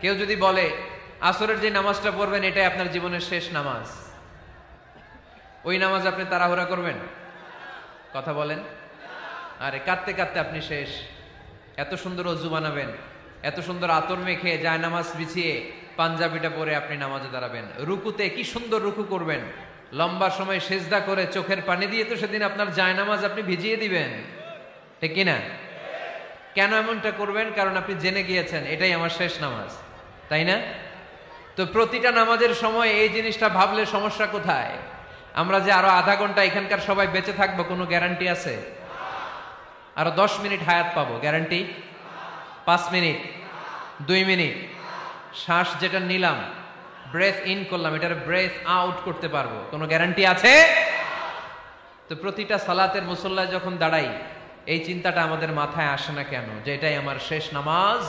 কেউ যদি বলে আসরের যে নামাজটা পড়বেন এটাই আপনার জীবনের শেষ নামাজ, ওই নামাজ আপনি তাড়াহুড়া করবেন? কথা বলেন। আরে কাঁদতে কাঁদতে আপনি শেষ। এত সুন্দর অজু বানাবেন, এত সুন্দর আতর মেখে যায় নামাজ বিছিয়ে পাঞ্জাবিটা পরে আপনি নামাজে দাঁড়াবেন, রুকুতে কি সুন্দর রুকু করবেন, লম্বা সময় সেজদা করে চোখের পানি দিয়ে তো সেদিন আপনার জায়নামাজ আপনি ভিজিয়ে দিবেন, ঠিক কিনা? কেন এমনটা করবেন? কারণ আপনি জেনে গিয়েছেন এটাই আমার শেষ নামাজ, তাই না? তো প্রতিটা নামাজের সময় এই জিনিসটা ভাবলে সমস্যা কোথায়? আমরা যে আরো আধা ঘন্টা এখানকার সবাই বেঁচে থাকবো কোনো গ্যারান্টি আছে? আরো 10 মিনিট হায়াত পাবো, গ্যারান্টি? 5 মিনিট, 2 মিনিট, শ্বাস যেটা নিলাম, ব্রেথ ইন করলাম, এটার ব্রেথ আউট করতে পারবো, কোনো গ্যারান্টি আছে? তো প্রতিটা সালাতের মুসল্লায় যখন দাঁড়াই এই চিন্তাটা আমাদের মাথায় আসে না কেন যে এটাই আমার শেষ নামাজ?